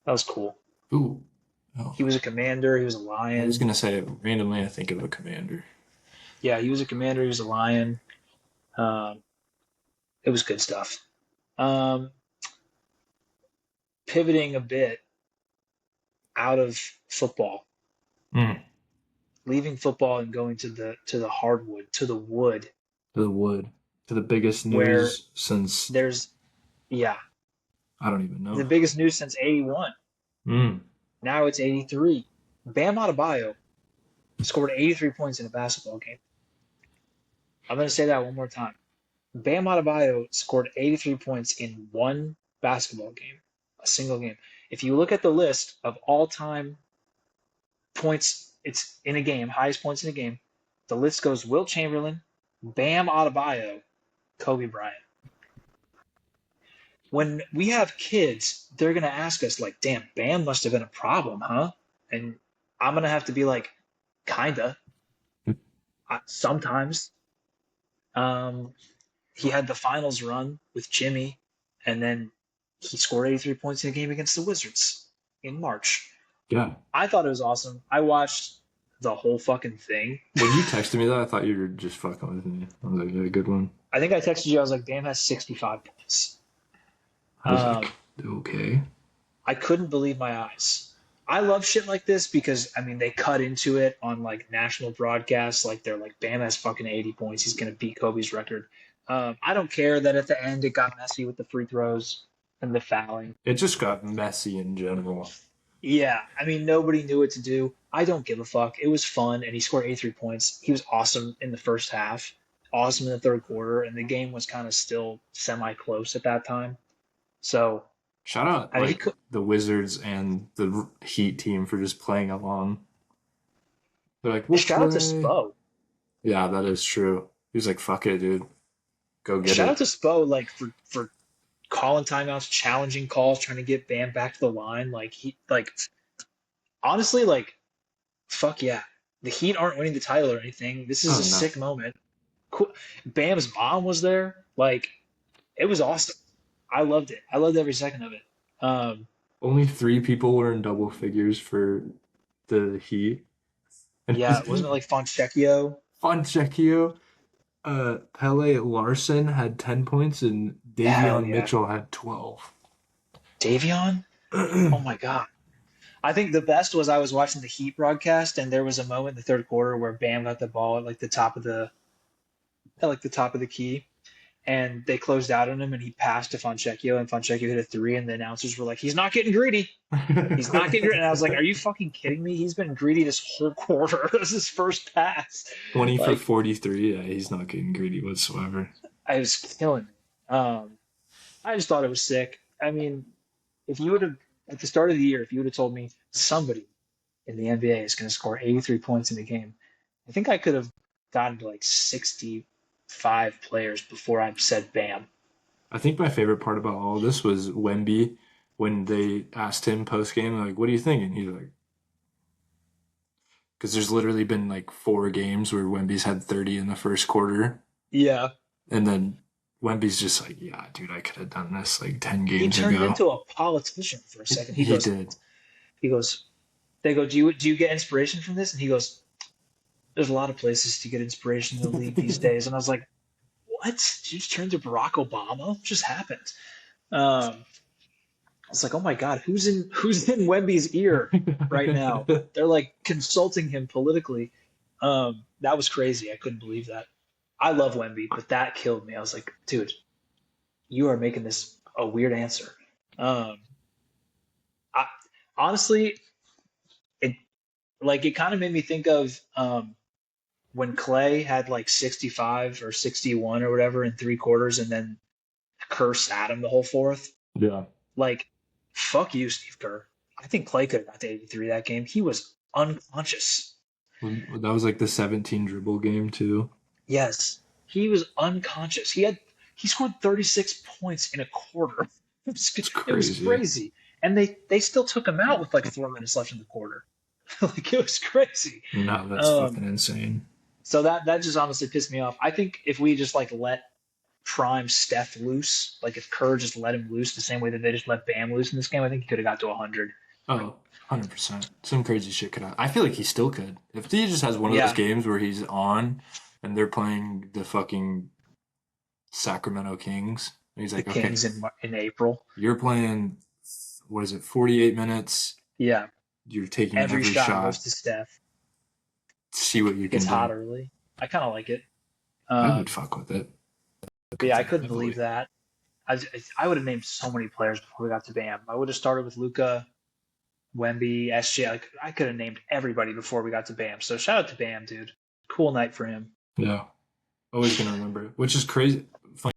That was cool. Ooh. Oh. He was a commander. He was a I was lion. gonna say randomly I think of a commander. Yeah, he was a commander. He was a lion. Um, it was good stuff. Um, Pivoting a bit out of football, Mm. leaving football and going to the hardwood, to the wood, To the wood. To the biggest where news since there's yeah, I don't even the know. biggest news since '81. Mm. Now it's '83. Bam Adebayo scored 83 points in a basketball game. I'm going to say that one more time. Bam Adebayo scored 83 points in one basketball game, a single game. If you look at the list of all-time points, it's in a game, highest points in a game. The list goes Wilt Chamberlain, Bam Adebayo, Kobe Bryant. When we have kids, they're gonna ask us like, "Damn, Bam must have been a problem, huh?" And I'm gonna have to be like, "Kinda." Sometimes. Um, he had the finals run with Jimmy, and then he scored 83 points in a game against the Wizards in March. Yeah. I thought it was awesome. I watched the whole fucking thing. When you texted me that, I thought you were just fucking with me. I was like, yeah, good one. I think I texted you. I was like, Bam has 65 points. I was like, okay. I couldn't believe my eyes. I love shit like this because I mean they cut into it on like national broadcasts. Like they're like, Bam has fucking 80 points. He's gonna beat Kobe's record. I don't care that at the end it got messy with the free throws and the fouling. It just got messy in general. Yeah, I mean nobody knew what to do. I don't give a fuck. It was fun, and he scored 83 points. He was awesome in the first half, awesome in the third quarter, and the game was kind of still semi-close at that time. So Shout out I mean, like the Wizards and the Heat team for just playing along. They're like, we'll shout out to play. Spo. Yeah, that is true. He was like, fuck it, dude. Go get Shout it. out to Spo, like for calling timeouts, challenging calls, trying to get Bam back to the line. Like he like honestly, like fuck yeah. The Heat aren't winning the title or anything. This is Oh, a no. sick moment. Cool. Bam's mom was there. Like it was awesome. I loved it. I loved every second of it. Only 3 people were in double figures for the Heat. And Yeah, wasn't it like Fontecchio? Fontecchio, Pele Larson had 10 points and Hell Davion yeah. Mitchell had 12. Davion? Oh my god. I think the best was I was watching the Heat broadcast and there was a moment in the third quarter where Bam got the ball at like the top of the key and they closed out on him and he passed to Fontecchio and Fontecchio hit a three and the announcers were like, he's not getting greedy. He's not getting greedy. And I was like, are you fucking kidding me? He's been greedy this whole quarter. This is his first pass. 20 for Like, 43. Yeah, he's not getting greedy whatsoever. I was killing it. I just thought it was sick. I mean, if you would have, at the start of the year, if you would have told me somebody in the NBA is going to score 83 points in a game, I think I could have gotten to like 65 players before I said Bam. I think my favorite part about all this was Wemby when they asked him post game, like, what do you think? And he's like, because there's literally been like 4 games where Wemby's had 30 in the first quarter. Yeah. And then Wemby's just like, yeah, dude, I could have done this like 10 games He turned ago. into a politician for a second. He did. He goes, they go, do you get inspiration from this? And he goes, there's a lot of places to get inspiration in the league these days. And I was like, what? Did you just turn to Barack Obama? What just happened? I was like, oh my God, who's in Wemby's ear right now? They're like consulting him politically. That was crazy. I couldn't believe that. I love Wemby, but that killed me. I was like, dude, you are making this a weird answer. Honestly, it kind of made me think of when Clay had like 65 or 61 or whatever in 3 quarters, and then Kerr sat him the whole fourth. Yeah. Like, fuck you, Steve Kerr. I think Clay could have got to 83 that game. He was unconscious. That was like the 17 dribble game too. Yes, he was unconscious. He scored 36 points in a quarter. It was crazy. And they still took him out with like 4 minutes left in the quarter. Like it was crazy. No, that's fucking insane. So that just honestly pissed me off. I think if we just like let prime Steph loose, like if Kerr just let him loose the same way that they just let Bam loose in this game, I think he could have got to 100. Oh, 100%. Some crazy shit could happen. I feel like he still could. If he just has one of those Yeah, games where he's on and they're playing the fucking Sacramento Kings, and he's the like, okay, Kings in April. you're playing, what is it, 48 minutes? Yeah, You're taking every every shot goes shot. to Steph. See what you Gets can do. hot early. I kind of like it. I would Um, fuck with it. Look but at yeah, I that couldn't believe heavily. that. I would have named so many players before we got to Bam. I would have started with Luca, Wemby, SJ. I could have named everybody before we got to Bam. So shout out to Bam, dude. Cool night for him. Yeah. Always gonna remember it. Which is crazy. Funny.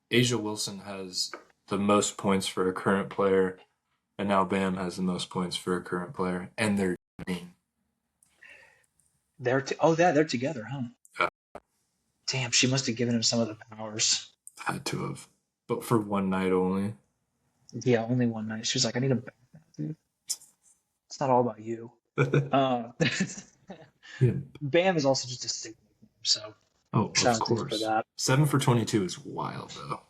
Asia Wilson has the most points for a current player, and now Bam has the most points for a current player, and they're green. They're together, huh? Yeah, Damn, she must have given him some of the powers. had to have, but for one night only. Yeah, only one night. She was like, I need him back now, dude. It's not all about you. Uh, Yeah. Bam is also just a sick nickname, so Oh, shout of out to him for course. that. 7 for 22 is wild, though.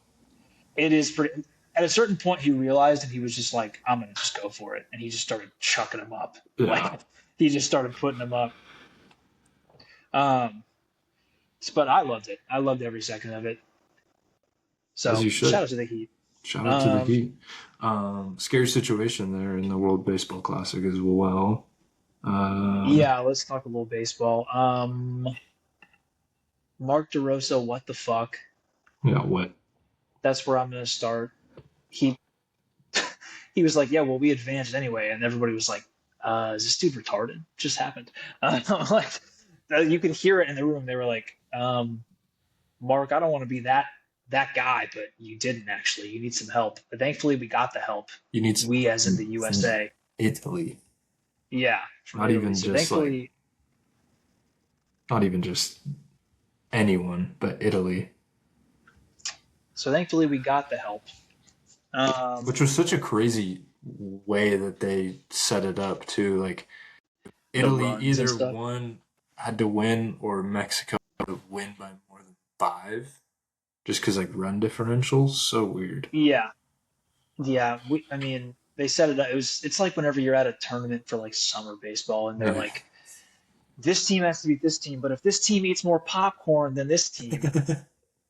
It is pretty. At a certain point, he realized, and he was just like, "I'm gonna just go for it," and he just started chucking them up. Yeah. Like he just started putting them up. Um, but I loved it. I loved every second of it. As So you shout should. out to the Heat. Shout out to the Um, Heat. Scary situation there in the World Baseball Classic as well. yeah, let's talk a little baseball. Mark DeRosa, what the fuck? Yeah, what? That's where I'm gonna start. He he was like, "Yeah, well, we advanced anyway," and everybody was like, "Is this dude retarded? Just happened." Like you could hear it in the room. They were like, "Mark, I don't want to be that guy, but you didn't actually. You need some help." But thankfully, we got the help. You need some We, as in the from USA, Italy. yeah, from Not Italy. even So just like, thankfully, not even just anyone, but Italy. we got the help. Which was such a crazy way that they set it up too. Like The Italy runs and either stuff. had to win or Mexico had to win by more than 5. Just because like run differentials, so weird. Yeah, yeah. I mean, they set it up. It's like whenever you're at a tournament for like summer baseball, and they're Yeah. like, this team has to beat this team, but if this team eats more popcorn than this team,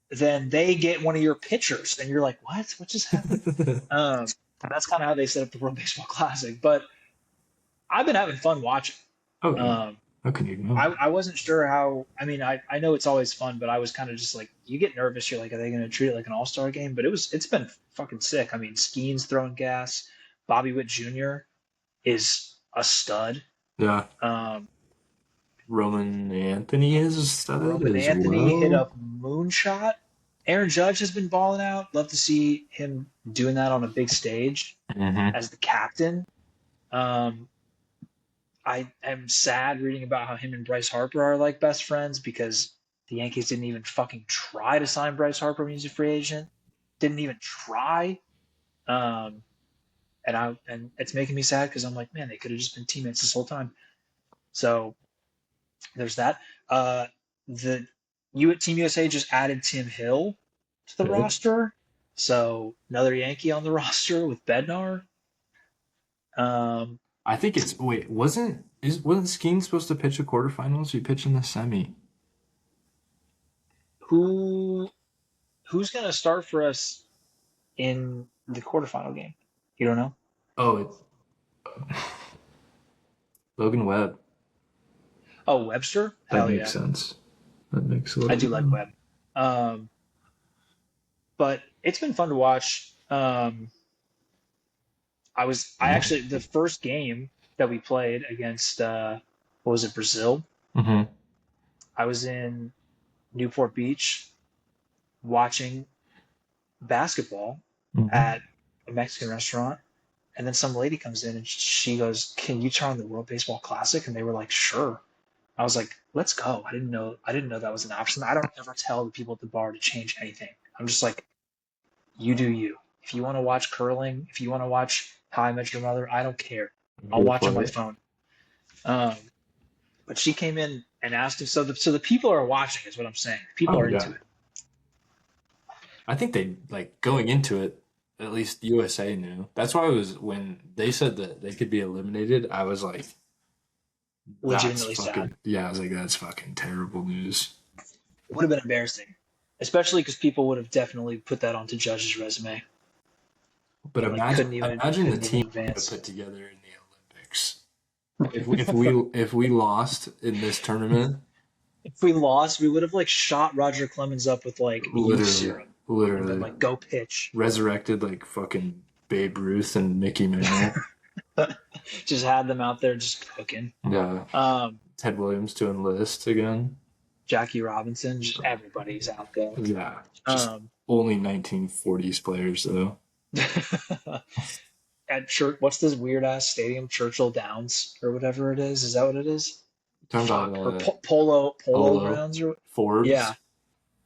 then they get one of your pitchers, and you're like, what? What just happened? Um, that's kind of how they set up the World Baseball Classic. But I've been having fun watching. Oh yeah. Um, How can you not? I wasn't sure how. I mean, I know it's always fun, but I was kind of just like, you get nervous. You're like, are they going to treat it like an All Star game? But it's been fucking sick. I mean, Skeen's throwing gas. Bobby Witt Jr. is a stud. Yeah. Um, Roman Anthony is a stud Roman as Anthony hit well. a moonshot. Aaron Judge has been balling out. Love to see him doing that on a big stage Mm-hmm. as the captain. Um, I am sad reading about how him and Bryce Harper are like best friends because the Yankees didn't even fucking try to sign Bryce Harper when he's a free agent. Didn't even try. Um, and it's making me sad because I'm like, man, they could have just been teammates this whole time. So there's that. The Team USA just added Tim Hill to the Okay. roster, so another Yankee on the roster with Bednar. Um, I think it's wait, wasn't Skeen supposed to pitch a quarterfinals? He pitched in the semi. who who's gonna start for us in the quarterfinal game? You don't know? Oh, it's Logan Webb. Oh, Webster? That Hell makes yeah, sense. That makes a I little do bit. like Webb. Um, but it's been fun to watch. I actually the first game that we played against what was it, Brazil? Mm-hmm. I was in Newport Beach watching basketball Mm-hmm. at a Mexican restaurant, and then some lady comes in and she goes, "Can you turn on the World Baseball Classic?" And they were like, "Sure." I was like, "Let's go." I didn't know that was an option. I don't ever tell the people at the bar to change anything. I'm just like, you do you. If you want to watch curling, if you want to watch How I Met Your Mother, I don't care. I'll Go watch on for my it. phone. Um, but she came in and asked him. So the people are watching, is what I'm saying. People Oh are into yeah. it. I think they like going into it. At least USA knew. That's why I was when they said that they could be eliminated. I was like, that's Legitimately sad. fucking yeah. I was like, that's fucking terrible news. It would have been embarrassing, especially because people would have definitely put that onto Judge's resume. But But like imagine the couldn't even team we advance. put together in the Olympics. If we lost in this tournament, If we lost, we would have like shot Roger Clemens up with like youth literally, serum and been literally like, "Go pitch." resurrected like fucking Babe Ruth and Mickey Mantle. Just had them out there just cooking. Yeah, Um, Ted Williams to enlist again. Jackie Robinson, just everybody's out there. Yeah, just Um, only 1940s players though. at church, what's this weird ass stadium, Churchill Downs or whatever it is? Is that what it is? Talking Fuck, or about Polo Polo Grounds or Forbes. yeah,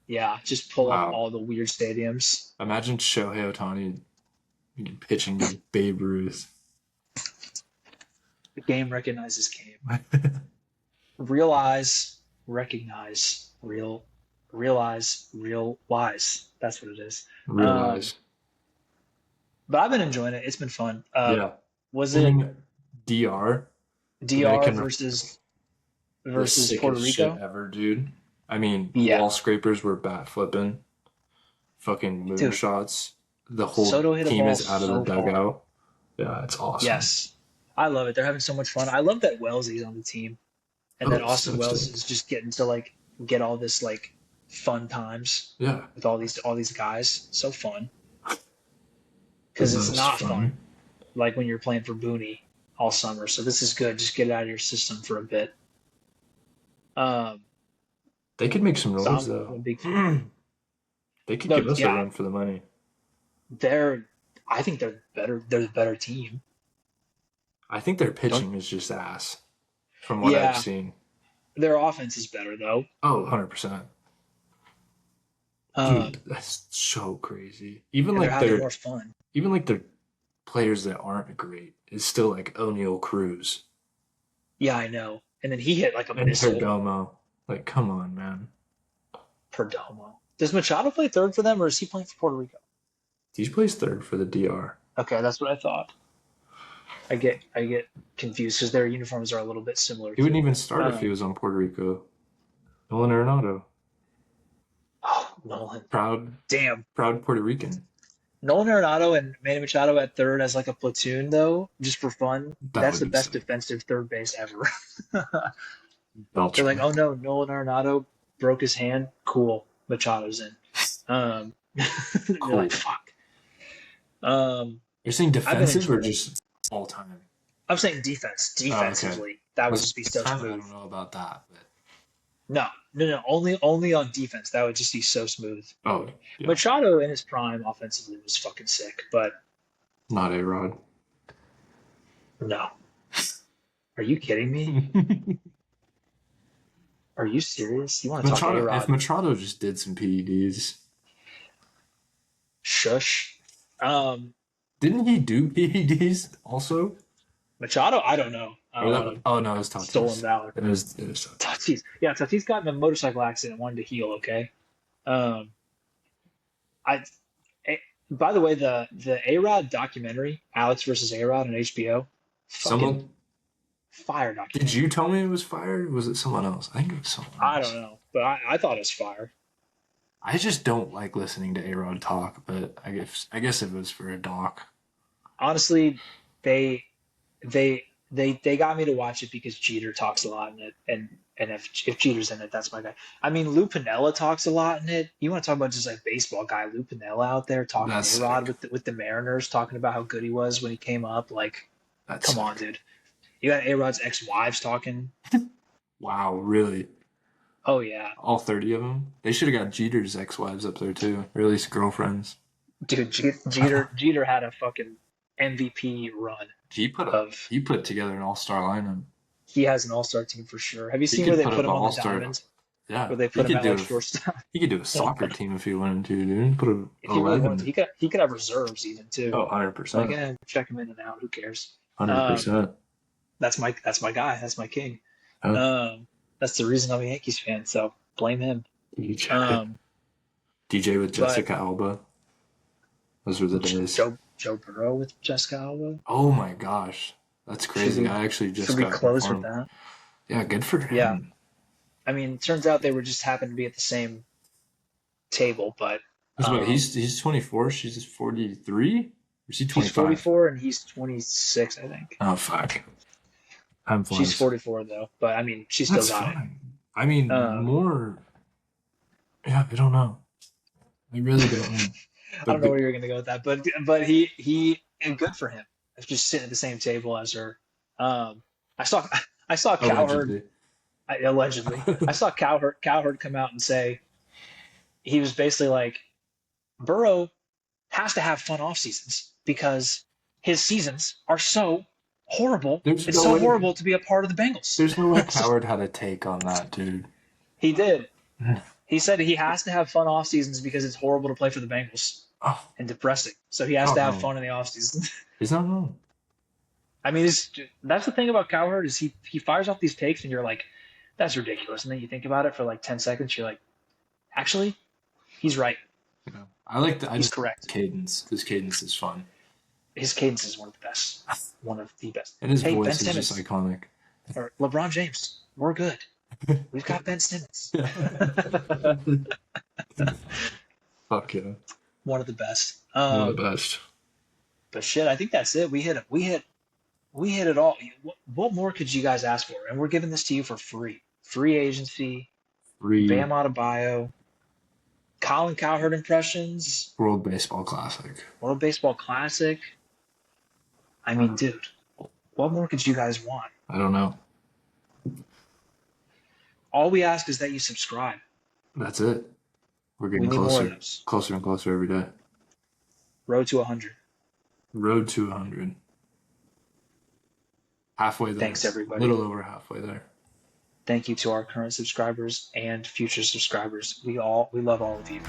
yeah. Just pull up Wow, all the weird stadiums. imagine Shohei Ohtani pitching to Babe Ruth. The game recognizes game. Realize, recognize, realize, real wise. That's what it is. Realize. But I've been enjoying it. It's been fun. Yeah. Was I it mean, DR, DR Dominican, versus the Puerto sickest shit Rico? ever, dude. I mean, Yeah, wall scrapers were bat flipping, fucking dude. moonshots. The whole Soto hit a team ball is out of the so far. dugout. Yeah, it's awesome. Yes, I love it. They're having so much fun. I love that Wellesley's on the team, and that Oh, Austin so Wells sick. is just getting to like get all this like fun times Yeah, with all these guys. So fun the because it's most not fun. fun like when you're playing for Booney all summer. So this is good. Just get it out of your system for a bit. Um, They could make some so noise I'm a though. big They could no, give us a yeah, run for the money. they're. I think they're better. They're the better team. I think their Don't. pitching is just ass, from what I've Yeah, seen. their offense is better though. Oh, 100%. Um, Dude, that's so crazy. Even and they're like having their more fun. even like their players that aren't great is still like O'Neal Cruz Yeah, I know. And then he hit like a and missile. Perdomo. Like, come on, man. Perdomo. Does Machado play third for them, or is he playing for Puerto Rico? He plays third for the DR. Okay, that's what I thought. I get confused because their uniforms are a little bit similar He wouldn't too. even start if he Um, was on Puerto Rico. Nolan Arenado, oh, Nolan. proud Damn. Puerto Rican. Nolan Arenado and Manny Machado at third as like a platoon though, just for fun. That That's would the be best sick. defensive third base ever. They're like, Beltran. oh no, Nolan Arenado broke his hand. Cool, Machado's in. Um, you're Cool. like, fuck. Um, You're saying I've been defensive or enjoying it. just all time? I'm saying defense. Oh, okay. Defensively, that would just be so I smooth. don't know about that, but No. Only on defense. That would just be so smooth. oh yeah, Machado in his prime offensively was fucking sick, but not A-Rod. no. Are you kidding me? Are you serious? You want to talk Machado, if A-Rod? Machado just did some PEDs, Shush. didn't he do PEDs also? Machado, I don't know. I Or don't that, want oh no, it was to stolen Tatis. valor. It was Tatis. Tatis. Yeah, Tatis got in a motorcycle accident and wanted to heal, okay? Um, I by the way, the A-Rod documentary, Alex versus A-Rod on HBO, fucking Someone fire did documentary. you tell me it was fired? Was it someone else? I think it was someone I else. don't know, but I thought it was fire. I just don't like listening to A-Rod talk, but I guess it was for a doc. Honestly, they they got me to watch it because Jeter talks a lot in it, and if Jeter's in it, that's my guy. I mean, Lou Piniella talks a lot in it. You want to talk about just like baseball guy Lou Piniella out there talking That's to A-Rod sick. with the Mariners, talking about how good he was when he came up. Like, That's come sick. on, dude. You got A-Rod's ex-wives talking. Wow, really? Oh yeah, All 30 of them? They should have got Jeter's ex-wives up there too, or at least girlfriends. dude. Jeter had a fucking MVP run of. He put together an all-star lineup. He has an all-star team for sure. Have you He seen where could they put put up him an on the all-star. diamond? Yeah, Where they put him at like shortstop. he could do a soccer team if he wanted to, dude. Put a If he really wanted 11. to, he could have reserves even too. Oh, Like, 100%. check him in and out. Who cares? 100%. That's my guy. That's my king. Huh? Um, That's the reason I'm a Yankees fan. So blame him. DJ. DJ with But Jessica Alba. Those were the days. Joe Burrow with Jessica Alba. Oh my gosh. That's crazy. I actually just should we got close with informed. that? Yeah, good for Yeah. him. I mean, it turns out they were just happened to be at the same table, but He's 24, she's 43? Or is he she's 25? 44 and he's 26, I think. Oh, fuck. I'm fine. She's 44 though, but I mean, she still got it. I mean, more. Yeah, I don't know. I really don't know. I don't know where you're gonna go with that, but he and good for him. Just sitting at the same table as her. I saw Cowherd allegedly. I saw Cowherd come out and say he was basically like Burrow has to have fun off seasons because his seasons are so horrible. It's so horrible to be a part of the Bengals. There's no way Cowherd had a take on that, dude. He did. He said he has to have fun off seasons because it's horrible to play for the Bengals and depressing. So he has to have fun in the off season. He's not wrong. I mean, that's the thing about Cowherd is he fires off these takes and you're like, that's ridiculous. And then you think about it for like 10 seconds. You're like, actually, he's right. Yeah. I like the he's correct. Cadence. His cadence is fun. His cadence is one of the best. One of the best. And his voice is just iconic. Or LeBron James. We're good. We've got Ben Simmons. Fuck yeah. One of the best. One of the best. But shit, I think that's it. We hit it all. What more could you guys ask for? And we're giving this to you for free. Free agency. BAM Adebayo. Colin Cowherd impressions. World Baseball Classic. World Baseball Classic. I mean, dude, what more could you guys want? I don't know. All we ask is that you subscribe. That's it. We're getting closer and closer every day. Road to 100. Road to 100. Halfway there. Thanks, everybody. A little over halfway there. Thank you to our current subscribers and future subscribers. We love all of you.